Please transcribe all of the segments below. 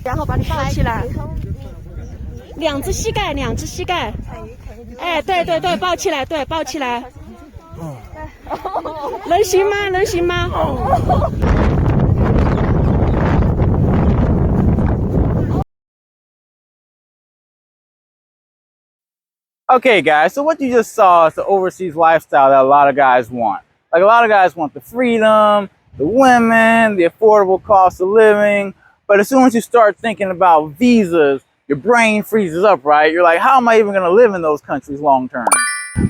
然后把你抱起来，两只膝盖，两只膝盖。哎，对对对，抱起来，对，抱起来。能行吗？能行吗？ Okay, guys, so what you just saw is the overseas lifestyle that a lot of guys want. Like, a lot of guys want the freedom, the women, the affordable cost of living. But as soon as you start thinking about visas, your brain freezes up, right? You're like, how am I even going to live in those countries long term?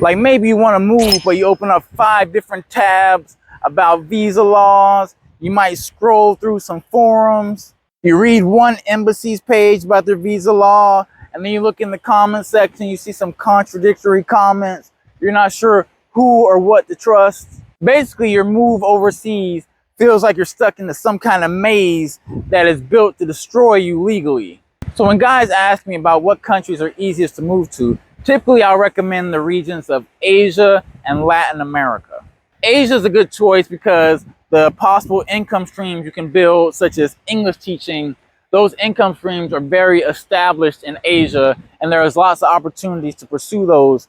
Like, maybe you want to move, but you open up 5 different tabs about visa laws. You might scroll through some forums. You read one embassy's page about their visa law, and then you look in the comment section, you see some contradictory comments. You're not sure who or what to trust. Basically, your move overseas feels like you're stuck into some kind of maze that is built to destroy you legally. So when guys ask me about what countries are easiest to move to, typically I'll recommend the regions of Asia and Latin America. Asia is a good choice because the possible income streams you can build, such as English teaching, those income streams are very established in Asia, and there is lots of opportunities to pursue those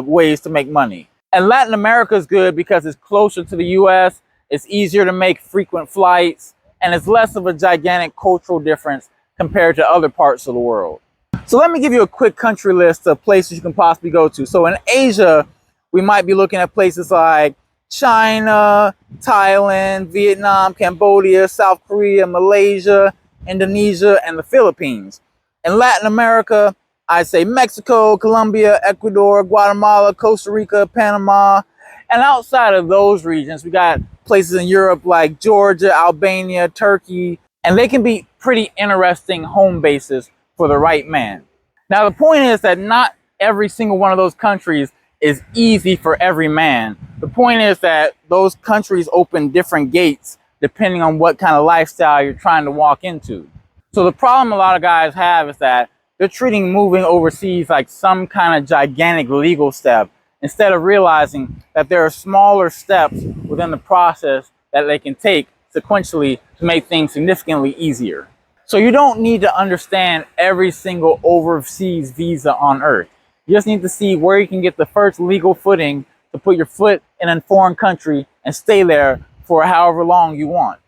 ways to make money. And Latin America is good because it's closer to the US, it's easier to make frequent flights, and it's less of a gigantic cultural difference compared to other parts of the world. So let me give you a quick country list of places you can possibly go to. So in Asia, we might be looking at places like China, Thailand, Vietnam, Cambodia, South Korea, Malaysia, Indonesia, and the Philippines. In Latin America, I'd say Mexico, Colombia, Ecuador, Guatemala, Costa Rica, Panama. And outside of those regions, we got places in Europe like Georgia, Albania, Turkey, and they can be pretty interesting home bases for the right man. Now, the point is that not every single one of those countries is easy for every man. The point is that those countries open different gates depending on what kind of lifestyle you're trying to walk into. So the problem a lot of guys have is that they're treating moving overseas like some kind of gigantic legal step instead of realizing that there are smaller steps within the process that they can take sequentially to make things significantly easier. So you don't need to understand every single overseas visa on earth. You just need to see where you can get the first legal footing to put your foot in a foreign country and stay there for however long you want.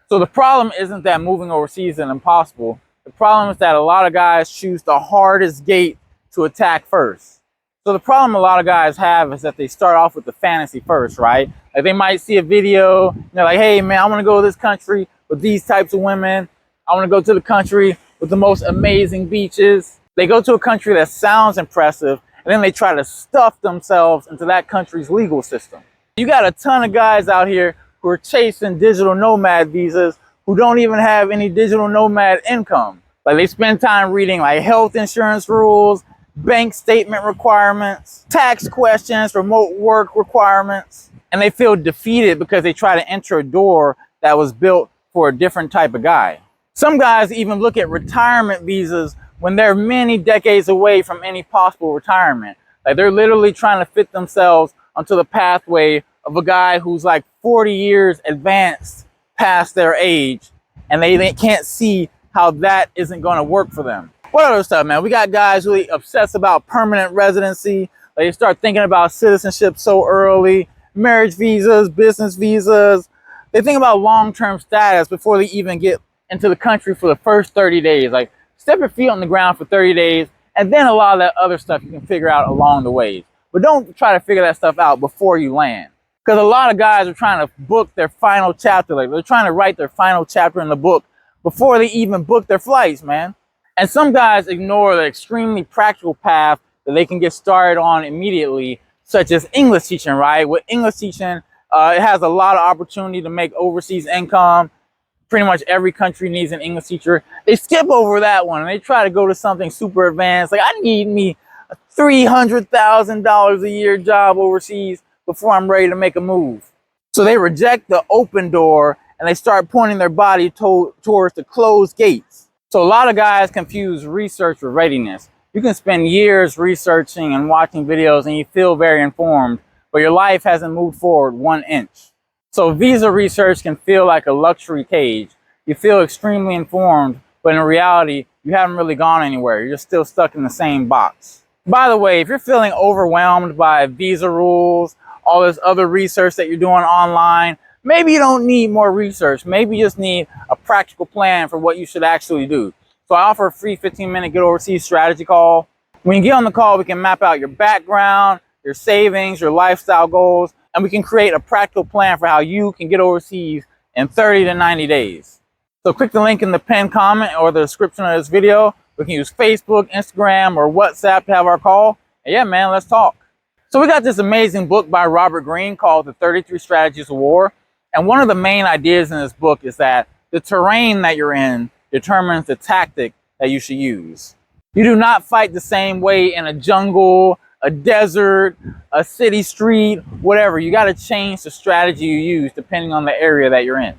So the problem isn't that moving overseas is impossible. The problem is that a lot of guys choose the hardest gate to attack first. So the problem a lot of guys have is that they start off with the fantasy first, right? Like, they might see a video, and they're like, hey man, I want to go to this country with these types of women. I want to go to the country with the most amazing beaches. They go to a country that sounds impressive, and then they try to stuff themselves into that country's legal system. You got a ton of guys out here who are chasing digital nomad visas who don't even have any digital nomad income. Like, they spend time reading like health insurance rules, bank statement requirements, tax questions, remote work requirements, and they feel defeated because they try to enter a door that was built for a different type of guy. Some guys even look at retirement visas when they're many decades away from any possible retirement. Like, they're literally trying to fit themselves onto the pathway of a guy who's like 40 years advanced past their age, and they can't see how that isn't going to work for them. What other stuff, man? We got guys really obsessed about permanent residency. Like, they start thinking about citizenship so early, marriage visas, business visas. They think about long-term status before they even get into the country for the first 30 days. Like, step your feet on the ground for 30 days, and then a lot of that other stuff you can figure out along the way. But don't try to figure that stuff out before you land. Because a lot of guys are trying to book their final chapter. Like, they're trying to write their final chapter in the book before they even book their flights, man. And some guys ignore the extremely practical path that they can get started on immediately, such as English teaching, right? With English teaching, it has a lot of opportunity to make overseas income. Pretty much every country needs an English teacher. They skip over that one and they try to go to something super advanced. Like, I need me a $300,000 a year job overseas before I'm ready to make a move. So they reject the open door and they start pointing their body towards the closed gates. So a lot of guys confuse research with readiness. You can spend years researching and watching videos and you feel very informed, but your life hasn't moved forward 1 inch. So visa research can feel like a luxury cage. You feel extremely informed, but in reality, you haven't really gone anywhere. You're just still stuck in the same box. By the way, if you're feeling overwhelmed by visa rules, all this other research that you're doing online, maybe you don't need more research. Maybe you just need a practical plan for what you should actually do. So I offer a free 15-minute Get Overseas strategy call. When you get on the call, we can map out your background, your savings, your lifestyle goals, and we can create a practical plan for how you can get overseas in 30 to 90 days. So click the link in the pinned comment or the description of this video. We can use Facebook, Instagram, or WhatsApp to have our call. And yeah, man, let's talk. So we got this amazing book by Robert Greene called The 33 Strategies of War. And one of the main ideas in this book is that the terrain that you're in determines the tactic that you should use. You do not fight the same way in a jungle, a desert, a city street, whatever. You got to change the strategy you use depending on the area that you're in.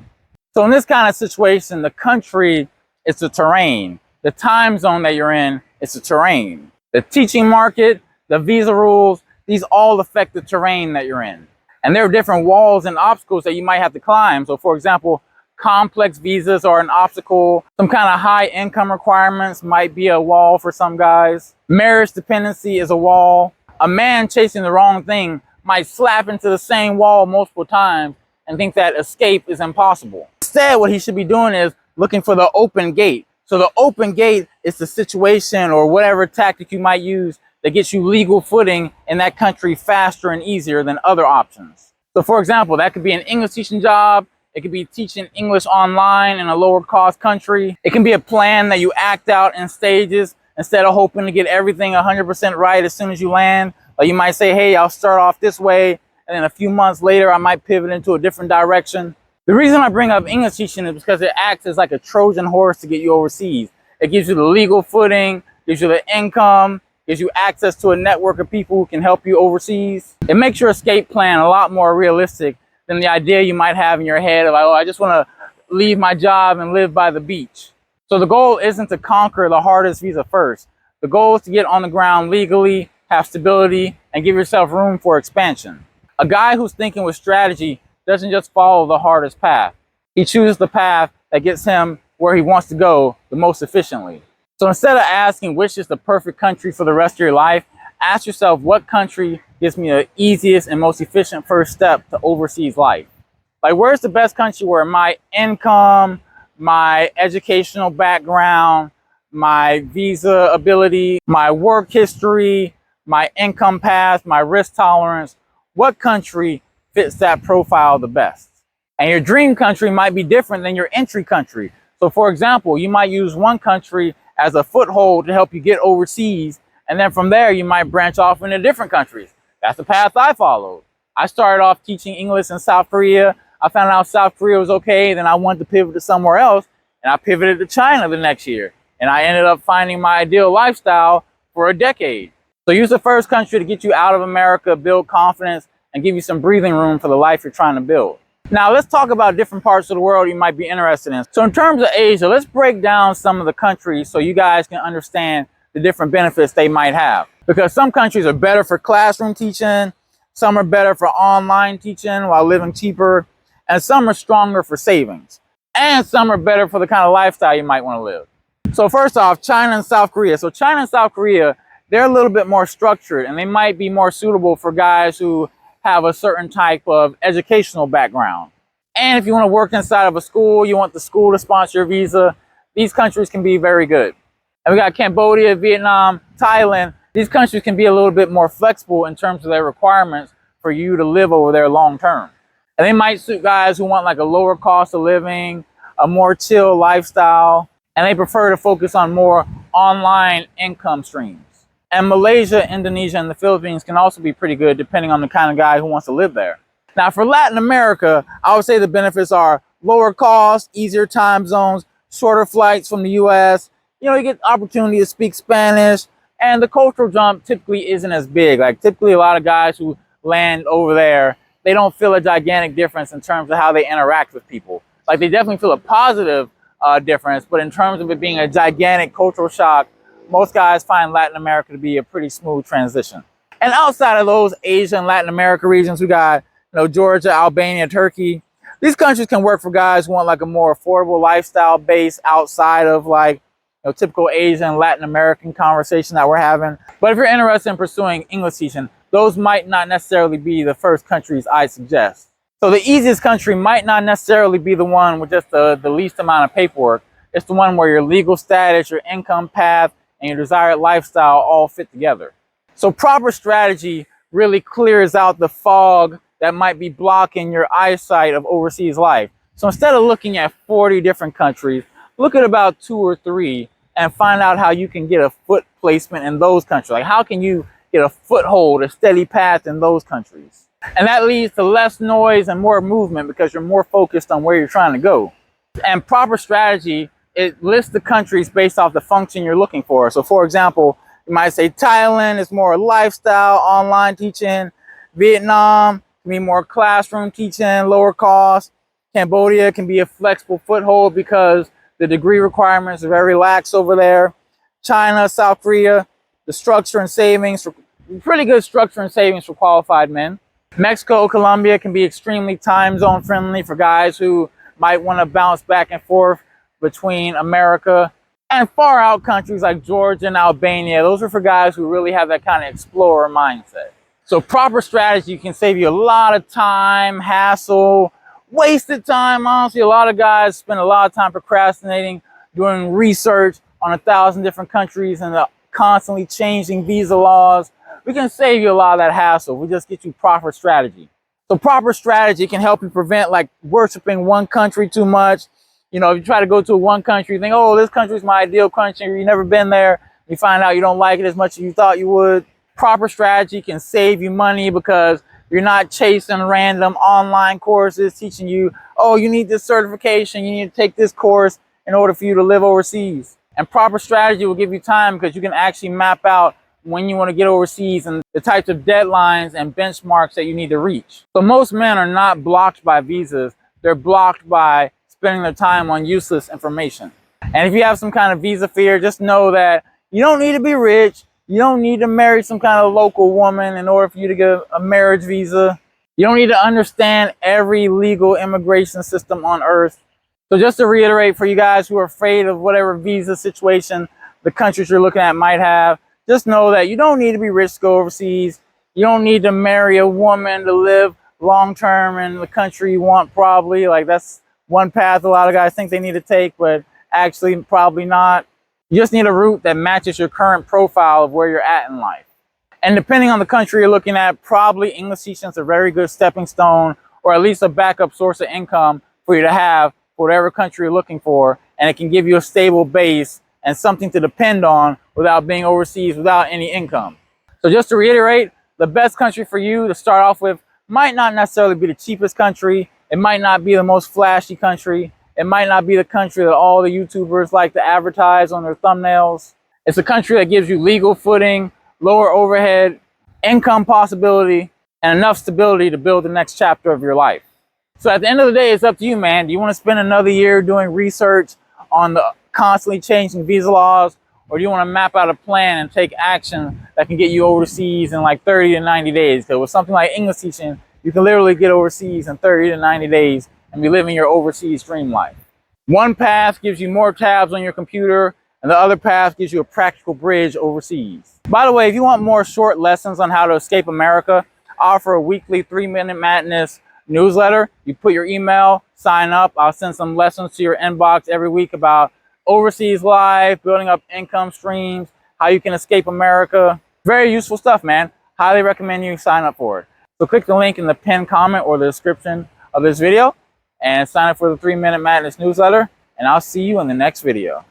So in this kind of situation, the country is the terrain. The time zone that you're in is the terrain. The teaching market, the visa rules, these all affect the terrain that you're in. And there are different walls and obstacles that you might have to climb. So for example, complex visas are an obstacle. Some kind of high income requirements might be a wall for some guys. Marriage dependency is a wall. A man chasing the wrong thing might slap into the same wall multiple times and think that escape is impossible. Instead, what he should be doing is looking for the open gate. So the open gate is the situation or whatever tactic you might use that gets you legal footing in that country faster and easier than other options. So for example, that could be an English teaching job. It could be teaching English online in a lower cost country. It can be a plan that you act out in stages instead of hoping to get everything 100% right as soon as you land. Like you might say, hey, I'll start off this way, and then a few months later, I might pivot into a different direction. The reason I bring up English teaching is because it acts as like a Trojan horse to get you overseas. It gives you the legal footing, gives you the income, gives you access to a network of people who can help you overseas. It makes your escape plan a lot more realistic than the idea you might have in your head of like, oh, I just want to leave my job and live by the beach. So the goal isn't to conquer the hardest visa first. The goal is to get on the ground legally, have stability, and give yourself room for expansion. A guy who's thinking with strategy doesn't just follow the hardest path. He chooses the path that gets him where he wants to go the most efficiently. So instead of asking which is the perfect country for the rest of your life, ask yourself what country gives me the easiest and most efficient first step to overseas life. Like, where's the best country where my income, my educational background, my visa ability, my work history, my income path, my risk tolerance, what country fits that profile the best? And your dream country might be different than your entry country. So for example, you might use one country as a foothold to help you get overseas, and then from there you might branch off into different countries. That's the path I followed. I started off teaching English in South Korea. I found out South Korea was okay, then I wanted to pivot to somewhere else, and I pivoted to China the next year. And I ended up finding my ideal lifestyle for a decade. So use the first country to get you out of America, build confidence, and give you some breathing room for the life you're trying to build. Now let's talk about different parts of the world you might be interested in. So in terms of Asia, let's break down some of the countries so you guys can understand the different benefits they might have. Because some countries are better for classroom teaching, some are better for online teaching while living cheaper, and some are stronger for savings. And some are better for the kind of lifestyle you might want to live. So first off, China and South Korea. So China and South Korea, they're a little bit more structured, and they might be more suitable for guys who have a certain type of educational background. And if you want to work inside of a school, you want the school to sponsor your visa, these countries can be very good. And we got Cambodia, Vietnam, Thailand. These countries can be a little bit more flexible in terms of their requirements for you to live over there long term. And they might suit guys who want like a lower cost of living, a more chill lifestyle, and they prefer to focus on more online income streams. And Malaysia, Indonesia, and the Philippines can also be pretty good depending on the kind of guy who wants to live there. Now for Latin America, I would say the benefits are lower cost, easier time zones, shorter flights from the US. You know, you get the opportunity to speak Spanish, and the cultural jump typically isn't as big. Like typically a lot of guys who land over there, they don't feel a gigantic difference in terms of how they interact with people. Like they definitely feel a positive difference, but in terms of it being a gigantic cultural shock, most guys find Latin America to be a pretty smooth transition. And outside of those Asia and Latin America regions, we got, you know, Georgia, Albania, Turkey. These countries can work for guys who want like a more affordable lifestyle base outside of like, you know, typical Asian, Latin American conversation that we're having. But if you're interested in pursuing English teaching, those might not necessarily be the first countries I suggest. So the easiest country might not necessarily be the one with just the least amount of paperwork. It's the one where your legal status, your income path, and your desired lifestyle all fit together. So proper strategy really clears out the fog that might be blocking your eyesight of overseas life. So instead of looking at 40 different countries, look at about 2 or 3 and find out how you can get a foot placement in those countries. Like, how can you get a foothold, a steady path in those countries? And that leads to less noise and more movement because you're more focused on where you're trying to go. And proper strategy, it lists the countries based off the function you're looking for. So for example, you might say Thailand is more lifestyle, online teaching. Vietnam can be more classroom teaching, lower cost. Cambodia can be a flexible foothold because the degree requirements are very lax over there. China, South Korea, the structure and savings, pretty good structure and savings for qualified men. Mexico, Colombia can be extremely time zone friendly for guys who might want to bounce back and forth between America. And far out countries like Georgia and Albania, those are for guys who really have that kind of explorer mindset. So proper strategy can save you a lot of time, hassle, wasted time. Honestly, a lot of guys spend a lot of time procrastinating, doing research on 1,000 different countries and the constantly changing visa laws. We can save you a lot of that hassle. We just get you proper strategy. So proper strategy can help you prevent like worshiping one country too much. You know, if you try to go to one country, you think, oh, this country is my ideal country. You've never been there. You find out you don't like it as much as you thought you would. Proper strategy can save you money because you're not chasing random online courses teaching you, oh, you need this certification. You need to take this course in order for you to live overseas. And proper strategy will give you time because you can actually map out when you want to get overseas and the types of deadlines and benchmarks that you need to reach. So most men are not blocked by visas. They're blocked by spending their time on useless information. And if you have some kind of visa fear, just know that you don't need to be rich. You don't need to marry some kind of local woman in order for you to get a marriage visa. You don't need to understand every legal immigration system on earth. So just to reiterate for you guys who are afraid of whatever visa situation the countries you're looking at might have, just know that you don't need to be rich to go overseas. You don't need to marry a woman to live long-term in the country you want, probably. Like, that's one path a lot of guys think they need to take, but actually probably not. You just need a route that matches your current profile of where you're at in life. And depending on the country you're looking at, probably English teaching is a very good stepping stone, or at least a backup source of income for you to have for whatever country you're looking for. And it can give you a stable base and something to depend on without being overseas, without any income. So just to reiterate, the best country for you to start off with might not necessarily be the cheapest country. It might not be the most flashy country. It might not be the country that all the YouTubers like to advertise on their thumbnails. It's a country that gives you legal footing, lower overhead, income possibility, and enough stability to build the next chapter of your life. So at the end of the day, it's up to you, man. Do you want to spend another year doing research on the constantly changing visa laws, or do you want to map out a plan and take action that can get you overseas in like 30 to 90 days? Because with something like English teaching, you can literally get overseas in 30 to 90 days and be living your overseas dream life. One path gives you more tabs on your computer, and the other path gives you a practical bridge overseas. By the way, if you want more short lessons on how to escape America, I offer a weekly 3-Minute Madness newsletter. You put your email, sign up. I'll send some lessons to your inbox every week about overseas life, building up income streams, how you can escape America. Very useful stuff, man. Highly recommend you sign up for it. So click the link in the pinned comment or the description of this video and sign up for the 3-Minute Madness newsletter, and I'll see you in the next video.